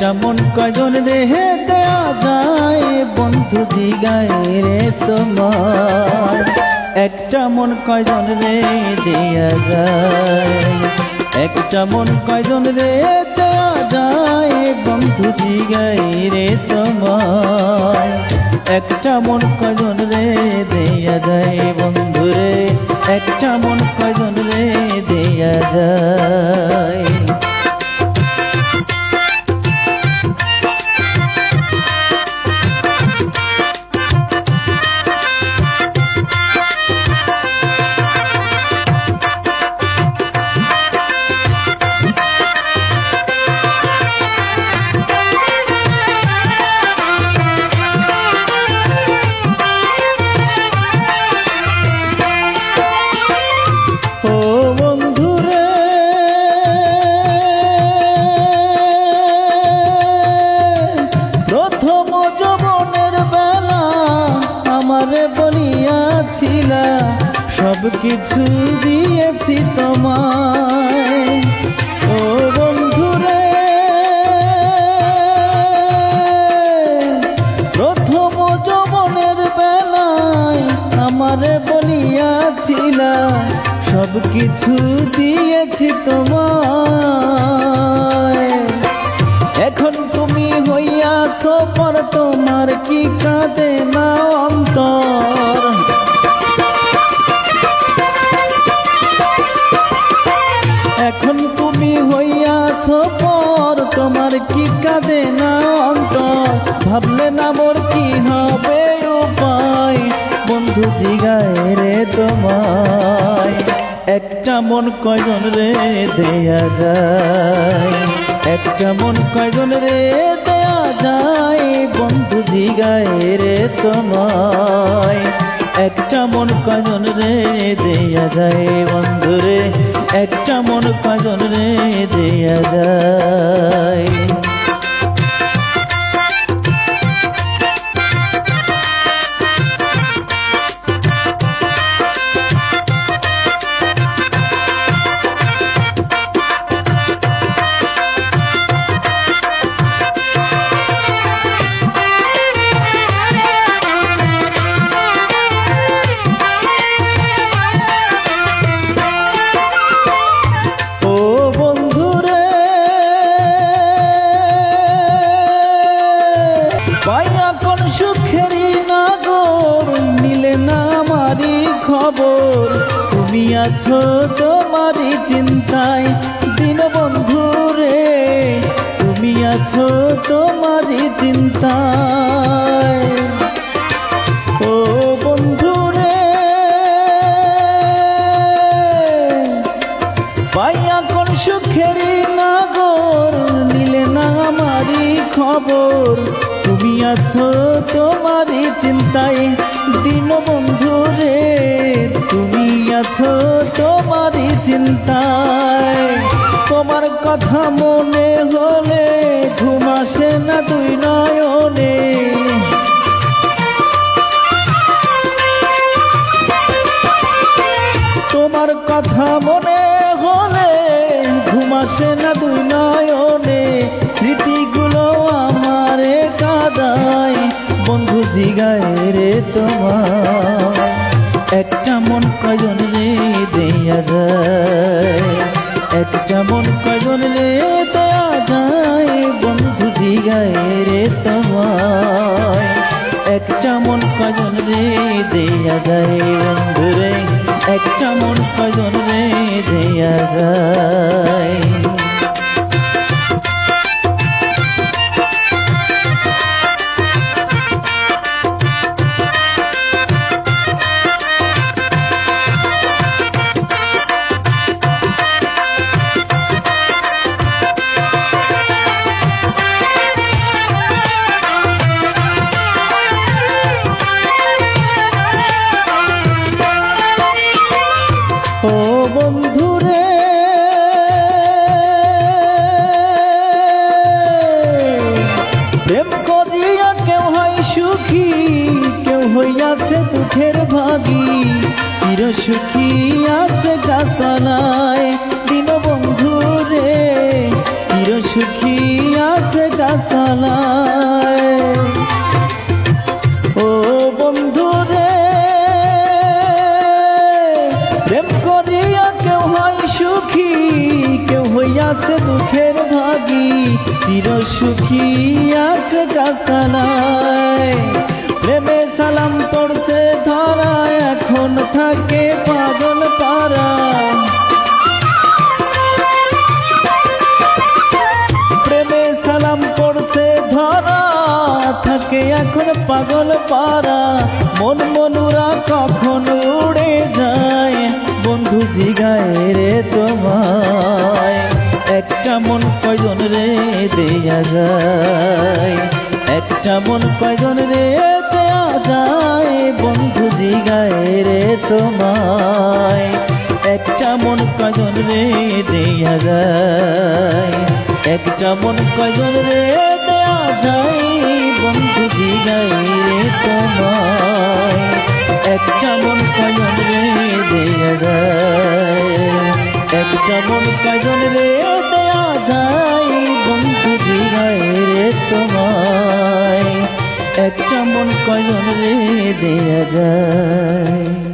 একটা মন কয়জন রে দেয়া যায় বন্ধু জিগায় রে তোমার, একটা মন কয়জন রে দেয়া যায়, একটা মন কয়জন রে দেয়া যায় বন্ধু জিগায় রে তোমার, একটা মন কয়জন রে দেয়া যায় বন্ধু রে, একটা মন কয়জন রে দেয়া যায়। সব কিছু দিয়েছি তোমায় ও বন্ধুরে, প্রথম যৌবনের বেলায় আমারে বলিয়াছিলা সব কিছু দিয়েছি তোমায়। এখন তুমি হইয়াছো পর, তোমার কি কাঁদে না অন্তর, এখন তুমি হইয়াছো পর, তোমার কি কাঁদে না অন্তর, ভাবলে না মোর কি হবে উপায় বন্ধু জিগায় রে তোমায়, একটা মন কয়জন রে দেয়া যায়, একটা মন কয়জন রে দেয়া যায় বন্ধু জিগায় রে তোমায়, একটা মন কয়জন রে দেয়া যায় বন্ধু রে, একটা মন কয়জন রে দেয়া যায়। সুখেরই নাগর নিলে না আমারই খবর, তুমি আছো তোমারই চিন্তায় দিন বন্ধু রে, তুমি আছো তোমারই চিন্তায় ও বন্ধু রে, পাইয়া কোন সুখেরই নাগর নিলে না আমারই খবর, তুমি আছো তোমারই চিন্তায় দিন বন্ধু রে, তুমি আছো তোমারই চিন্তায়, তোমার কথা মনে হলে ঘুম আসে না দুই নয়নে, তোমার কথা মনে হলে ঘুম আসে না দুই নয়নে, স্মৃতিগুলো আমারে কাঁদায় বন্ধু জিগায় রে তোমার, একটা মন কয়জন রে দেয়া যায়, একটা মন কয়জন রে দেয়া যায় বন্ধু জিগায় রে তোমায়, একটা মন কয়জন রে দেয়া যায় বন্ধু রে, একটা মন কয়জন রে দেয়া যায়। ও বন্ধুরে প্রেম করিয়া কেউ হয় সুখী, কেউ হইয়াছে দুঃখের ভাগী, চির সুখী আছে গাছতলায় দিন বন্ধুরে, চির সুখী আছে গাছ নাই। ও বন্ধু রে, প্রেম করিয়া কেউ হয় সুখী, কেউ হইয়াছে দুঃখের ভাগী, চির সুখী আছে গাছতলায়। প্রেমে সালাম পড়ছে ধরা, এখন থাকে পাগল পারা। প্রেমে সালাম পড়ছে ধরা, থাকে এখন পাগল পারা। মন মনুরা কখন উড়ে যায়, বন্ধু জিগায় রে তোমায়। একটা মন কয়জন রে দেয়া যায়, একটা মন কয়জন রে দেয়া যায়, বন্ধু জিগায় রে তোমায়। একটা মন কয়জন রে দেয়া যায়, একটা মন কয়জন রে দেয়া যায়, বন্ধু জিগায় রে তোমায়। একটা মন কয়জন রে দেয়া যায়, একটা মন কয়জন রে দেয়া যায়, বন্ধু জিগায় রে তোমায়। একটা মন কয়জন রে দেয়া যায়।